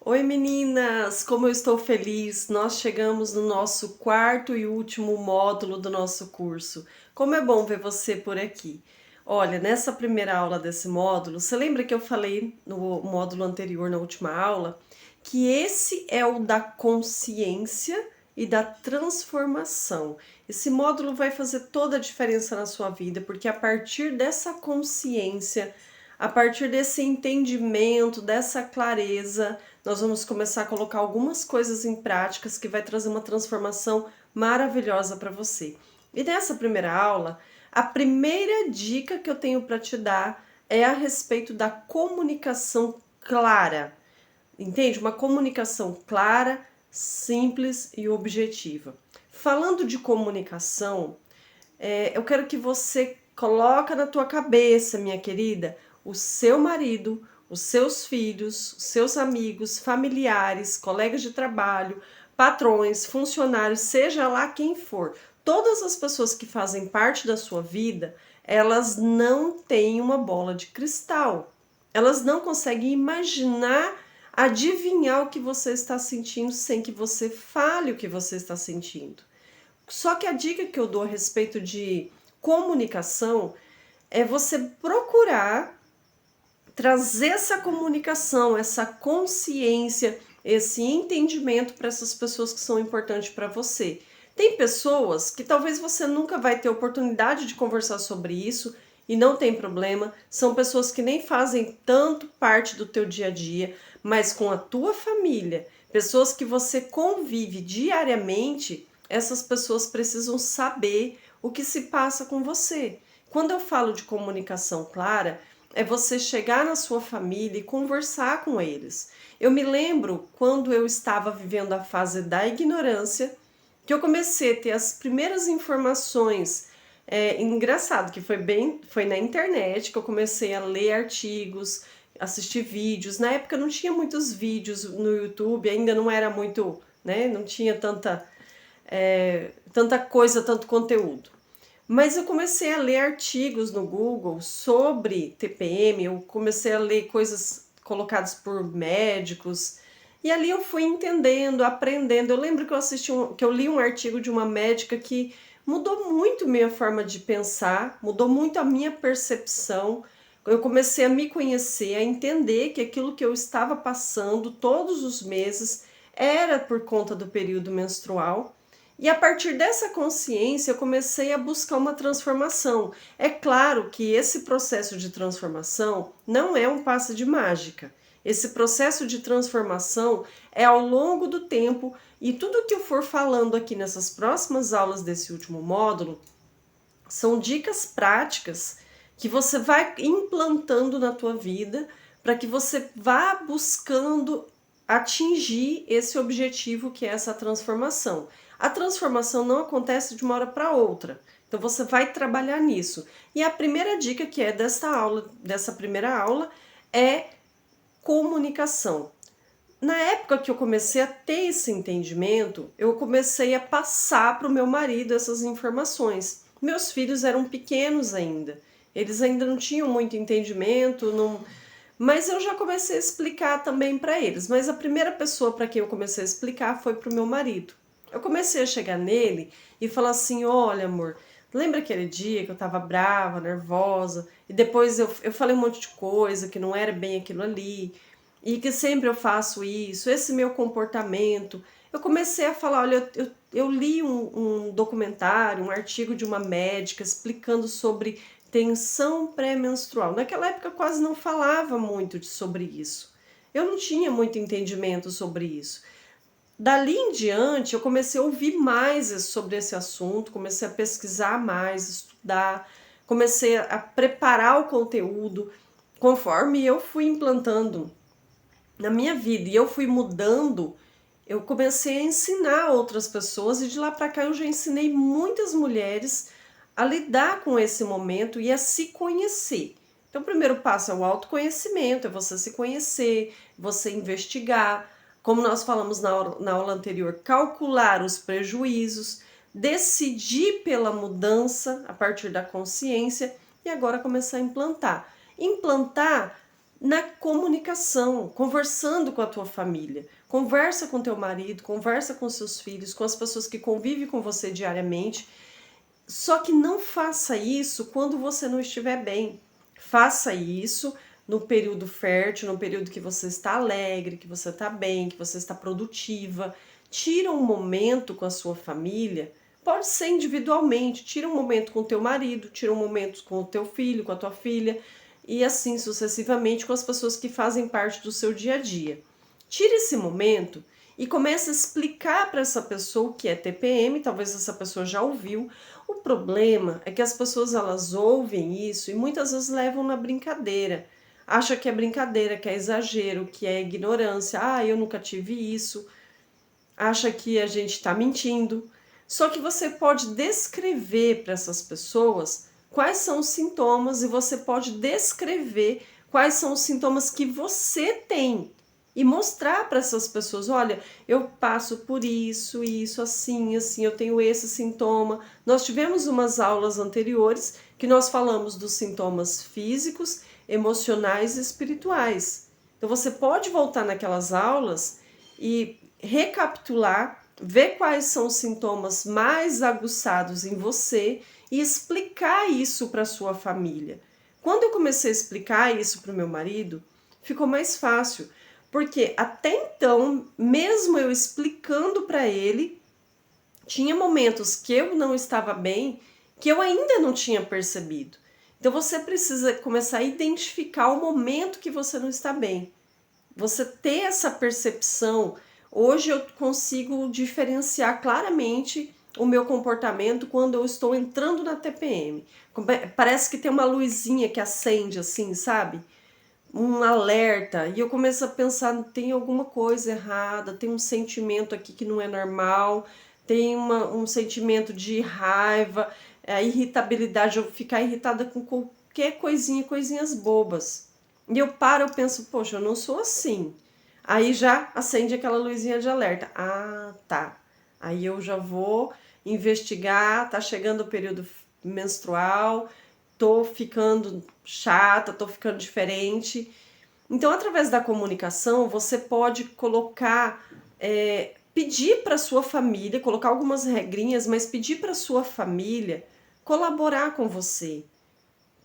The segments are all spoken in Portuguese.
Oi meninas, como eu estou feliz! Nós chegamos no nosso quarto e último módulo do nosso curso. Como é bom ver você por aqui. Olha, nessa primeira aula desse módulo, você lembra que eu falei no módulo anterior, na última aula, que esse é o da consciência e da transformação. Esse módulo vai fazer toda a diferença na sua vida, porque a partir dessa consciência, a partir desse entendimento, dessa clareza, nós vamos começar a colocar algumas coisas em práticas que vai trazer uma transformação maravilhosa para você. E nessa primeira aula, a primeira dica que eu tenho para te dar é a respeito da comunicação clara. Entende? Uma comunicação clara, simples e objetiva. Falando de comunicação, eu quero que você coloque na tua cabeça, minha querida, o seu marido, os seus filhos, os seus amigos, familiares, colegas de trabalho, patrões, funcionários, seja lá quem for, todas as pessoas que fazem parte da sua vida, elas não têm uma bola de cristal. Elas não conseguem imaginar, adivinhar o que você está sentindo sem que você fale o que você está sentindo. Só que a dica que eu dou a respeito de comunicação é você procurar trazer essa comunicação, essa consciência, esse entendimento para essas pessoas que são importantes para você. Tem pessoas que talvez você nunca vai ter oportunidade de conversar sobre isso e não tem problema, são pessoas que nem fazem tanto parte do teu dia a dia, mas com a tua família, pessoas que você convive diariamente, essas pessoas precisam saber o que se passa com você. Quando eu falo de comunicação clara, é você chegar na sua família e conversar com eles. Eu me lembro quando eu estava vivendo a fase da ignorância, que eu comecei a ter as primeiras informações. Engraçado que foi na internet que eu comecei a ler artigos, assistir vídeos. Na época não tinha muitos vídeos no YouTube, ainda não era muito, né? Não tinha tanta coisa, tanto conteúdo. Mas eu comecei a ler artigos no Google sobre TPM, eu comecei a ler coisas colocadas por médicos, e ali eu fui entendendo, aprendendo. Eu lembro que que eu li um artigo de uma médica que mudou muito minha forma de pensar, mudou muito a minha percepção. Eu comecei a me conhecer, a entender que aquilo que eu estava passando todos os meses era por conta do período menstrual. E a partir dessa consciência eu comecei a buscar uma transformação. É claro que esse processo de transformação não é um passe de mágica. Esse processo de transformação é ao longo do tempo, e tudo que eu for falando aqui nessas próximas aulas desse último módulo são dicas práticas que você vai implantando na tua vida para que você vá buscando atingir esse objetivo que é essa transformação. A transformação não acontece de uma hora para outra. Então você vai trabalhar nisso. E a primeira dica que é dessa primeira aula é comunicação. Na época que eu comecei a ter esse entendimento, eu comecei a passar para o meu marido essas informações. Meus filhos eram pequenos ainda, eles ainda não tinham muito entendimento, mas eu já comecei a explicar também para eles. Mas a primeira pessoa para quem eu comecei a explicar foi para o meu marido. Eu comecei a chegar nele e falar assim: olha, amor, lembra aquele dia que eu estava brava, nervosa, e depois eu falei um monte de coisa que não era bem aquilo ali, e que sempre eu faço isso, esse meu comportamento. Eu comecei a falar: olha, eu li um documentário, um artigo de uma médica explicando sobre tensão pré-menstrual. Naquela época quase não falava muito sobre isso. Eu não tinha muito entendimento sobre isso. Dali em diante, eu comecei a ouvir mais sobre esse assunto, comecei a pesquisar mais, estudar, comecei a preparar o conteúdo conforme eu fui implantando na minha vida e eu fui mudando. Eu comecei a ensinar outras pessoas, e de lá para cá eu já ensinei muitas mulheres a lidar com esse momento e a se conhecer. Então, o primeiro passo é o autoconhecimento, é você se conhecer, você investigar, como nós falamos na aula anterior, calcular os prejuízos, decidir pela mudança a partir da consciência e agora começar a implantar. Implantar na comunicação, conversando com a tua família. Conversa com teu marido, conversa com seus filhos, com as pessoas que convivem com você diariamente. Só que não faça isso quando você não estiver bem. Faça isso no período fértil, no período que você está alegre, que você está bem, que você está produtiva. Tira um momento com a sua família. Pode ser individualmente. Tira um momento com o teu marido, tira um momento com o teu filho, com a tua filha, e assim sucessivamente com as pessoas que fazem parte do seu dia a dia. Tire esse momento e comece a explicar para essa pessoa o que é TPM, talvez essa pessoa já ouviu. O problema é que as pessoas elas ouvem isso e muitas vezes levam na brincadeira. Acha que é brincadeira, que é exagero, que é ignorância. Ah, eu nunca tive isso. Acha que a gente está mentindo. Só que você pode descrever para essas pessoas quais são os sintomas e você pode descrever quais são os sintomas que você tem e mostrar para essas pessoas, olha, eu passo por isso, assim, eu tenho esse sintoma. Nós tivemos umas aulas anteriores que nós falamos dos sintomas físicos, emocionais e espirituais. Então você pode voltar naquelas aulas e recapitular, ver quais são os sintomas mais aguçados em você e explicar isso para sua família. Quando eu comecei a explicar isso para o meu marido, ficou mais fácil, porque até então, mesmo eu explicando para ele, tinha momentos que eu não estava bem, que eu ainda não tinha percebido. Então você precisa começar a identificar o momento que você não está bem. Você ter essa percepção. Hoje eu consigo diferenciar claramente o meu comportamento quando eu estou entrando na TPM. Parece que tem uma luzinha que acende assim, sabe? Um alerta. E eu começo a pensar, tem alguma coisa errada, tem um sentimento aqui que não é normal, tem um sentimento de raiva, irritabilidade, eu ficar irritada com qualquer coisinha, coisinhas bobas. E eu paro, eu penso, poxa, eu não sou assim. Aí já acende aquela luzinha de alerta. Ah, tá. Aí eu já vou investigar, tá chegando o período menstrual, tô ficando chata, tô ficando diferente. Então, através da comunicação, você pode colocar, pedir para sua família, colocar algumas regrinhas, mas pedir para sua família colaborar com você.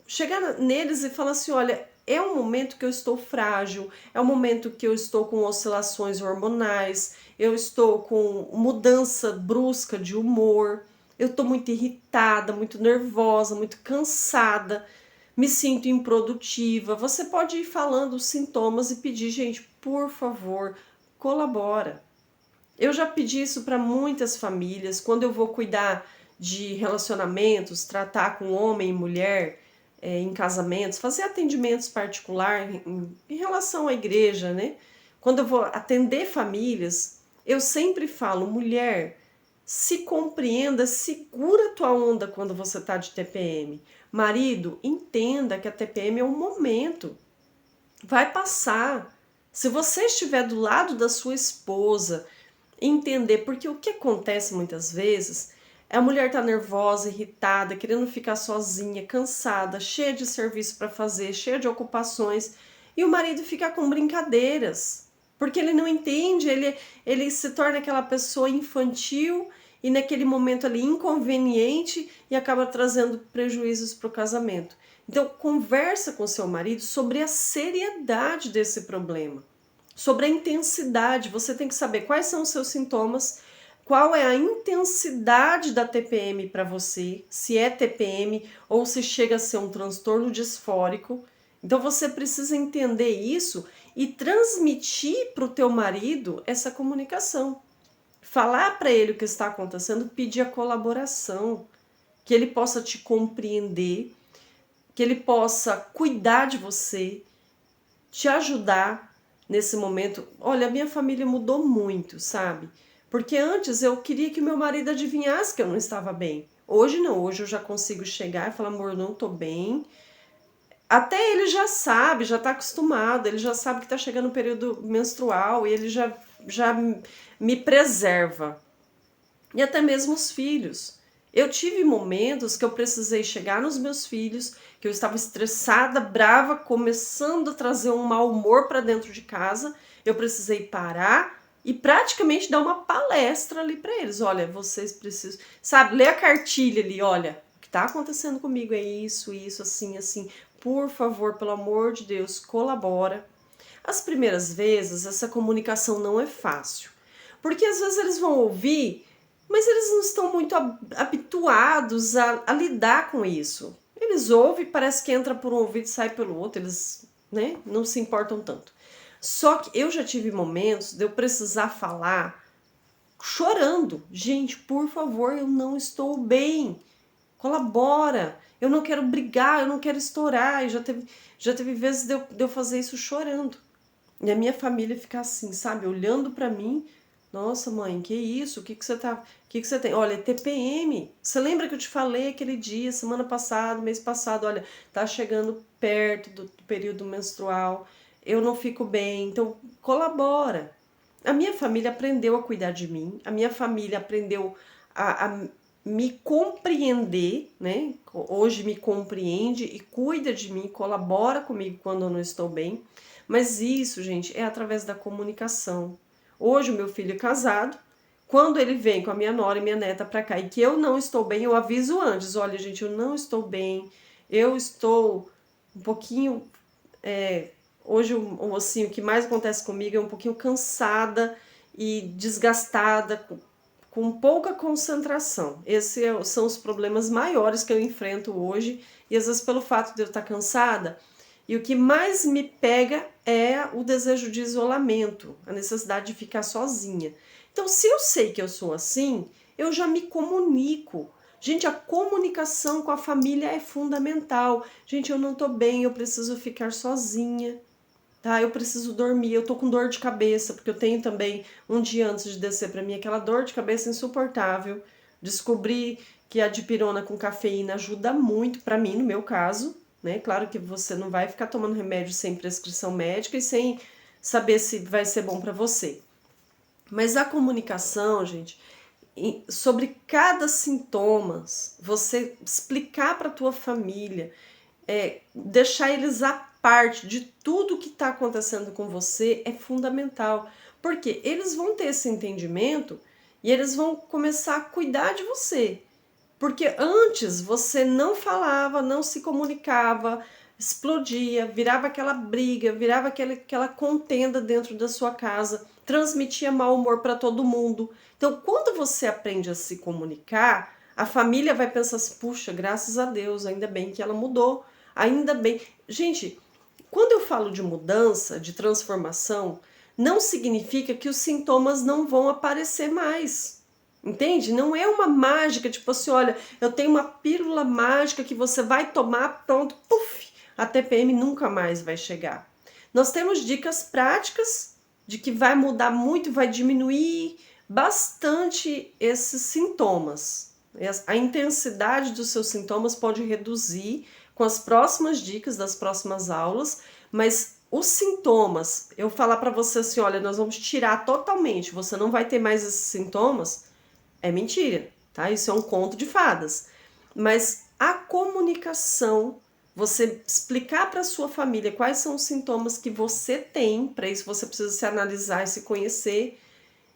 Chegar neles e falar assim, olha, é um momento que eu estou frágil, é um momento que eu estou com oscilações hormonais, eu estou com mudança brusca de humor, eu estou muito irritada, muito nervosa, muito cansada, me sinto improdutiva. Você pode ir falando os sintomas e pedir, gente, por favor, colabora. Eu já pedi isso para muitas famílias, quando eu vou cuidar de relacionamentos, tratar com homem e mulher, em casamentos, fazer atendimentos particulares em relação à igreja, né? Quando eu vou atender famílias, eu sempre falo, mulher, se compreenda, segura tua onda quando você está de TPM. Marido, entenda que a TPM é um momento, vai passar. Se você estiver do lado da sua esposa, entender, porque o que acontece muitas vezes é a mulher tá nervosa, irritada, querendo ficar sozinha, cansada, cheia de serviço para fazer, cheia de ocupações, e o marido fica com brincadeiras, porque ele não entende, ele se torna aquela pessoa infantil e naquele momento ali inconveniente e acaba trazendo prejuízos para o casamento. Então, conversa com seu marido sobre a seriedade desse problema, sobre a intensidade. Você tem que saber quais são os seus sintomas, qual é a intensidade da TPM para você, se é TPM ou se chega a ser um transtorno disfórico. Então você precisa entender isso e transmitir para o teu marido essa comunicação. Falar para ele o que está acontecendo, pedir a colaboração, que ele possa te compreender, que ele possa cuidar de você, te ajudar nesse momento. Olha, a minha família mudou muito, sabe? Porque antes eu queria que meu marido adivinhasse que eu não estava bem. Hoje não, hoje eu já consigo chegar e falar, amor, eu não tô bem. Até ele já sabe, já tá acostumado, ele já sabe que tá chegando o período menstrual e ele já me preserva. E até mesmo os filhos. Eu tive momentos que eu precisei chegar nos meus filhos, que eu estava estressada, brava, começando a trazer um mau humor para dentro de casa. Eu precisei parar e praticamente dar uma palestra ali para eles. Olha, vocês precisam, sabe, ler a cartilha ali, olha, o que está acontecendo comigo é isso, assim, assim. Por favor, pelo amor de Deus, colabora. As primeiras vezes, essa comunicação não é fácil, porque às vezes eles vão ouvir, mas eles não estão muito habituados a lidar com isso. Eles ouvem, parece que entra por um ouvido e sai pelo outro, eles, né, não se importam tanto. Só que eu já tive momentos de eu precisar falar chorando. Gente, por favor, eu não estou bem. Colabora. Eu não quero brigar, eu não quero estourar. E já teve vezes de eu fazer isso chorando. E a minha família fica assim, sabe, olhando pra mim. Nossa, mãe, que isso? O que que você tem? Olha, TPM. Você lembra que eu te falei aquele dia, semana passada, mês passado, olha, tá chegando perto do período menstrual. Eu não fico bem, então colabora. A minha família aprendeu a cuidar de mim, a minha família aprendeu a me compreender, né? Hoje me compreende e cuida de mim, colabora comigo quando eu não estou bem. Mas isso, gente, é através da comunicação. Hoje o meu filho é casado, quando ele vem com a minha nora e minha neta para cá e que eu não estou bem, eu aviso antes, olha, gente, eu não estou bem, eu estou um pouquinho hoje, assim, o que mais acontece comigo é um pouquinho cansada e desgastada, com pouca concentração. Esses são os problemas maiores que eu enfrento hoje, e às vezes pelo fato de eu estar cansada, e o que mais me pega é o desejo de isolamento, a necessidade de ficar sozinha. Então, se eu sei que eu sou assim, eu já me comunico. Gente, a comunicação com a família é fundamental. Gente, eu não tô bem, eu preciso ficar sozinha. Tá, eu preciso dormir, eu tô com dor de cabeça, porque eu tenho também, um dia antes de descer pra mim, aquela dor de cabeça insuportável. Descobri que a dipirona com cafeína ajuda muito, pra mim, no meu caso, né? Claro que você não vai ficar tomando remédio sem prescrição médica e sem saber se vai ser bom pra você. Mas a comunicação, gente, sobre cada sintoma, você explicar para tua família, deixar eles a parte de tudo que está acontecendo com você é fundamental, porque eles vão ter esse entendimento e eles vão começar a cuidar de você. Porque antes você não falava, não se comunicava, explodia, virava aquela briga, virava aquela contenda dentro da sua casa, transmitia mau humor para todo mundo. Então, quando você aprende a se comunicar, a família vai pensar assim: puxa, graças a Deus, ainda bem que ela mudou, ainda bem. Gente, quando eu falo de mudança, de transformação, não significa que os sintomas não vão aparecer mais. Entende? Não é uma mágica, tipo assim, olha, eu tenho uma pílula mágica que você vai tomar, pronto, puf, a TPM nunca mais vai chegar. Nós temos dicas práticas de que vai mudar muito, vai diminuir bastante esses sintomas. A intensidade dos seus sintomas pode reduzir com as próximas dicas das próximas aulas, mas os sintomas, eu falar para você assim, olha, nós vamos tirar totalmente, você não vai ter mais esses sintomas, é mentira, tá? Isso é um conto de fadas. Mas a comunicação, você explicar para sua família quais são os sintomas que você tem, para isso você precisa se analisar e se conhecer,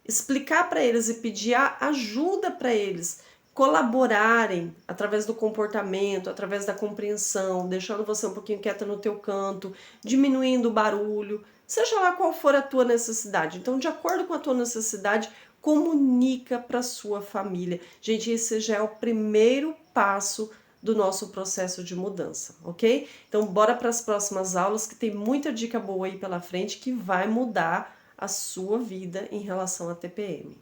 explicar para eles e pedir ajuda para eles colaborarem através do comportamento, através da compreensão, deixando você um pouquinho quieta no teu canto, diminuindo o barulho, seja lá qual for a tua necessidade. Então, de acordo com a tua necessidade, comunica para sua família. Gente, esse já é o primeiro passo do nosso processo de mudança, ok? Então, bora para as próximas aulas, que tem muita dica boa aí pela frente que vai mudar a sua vida em relação à TPM.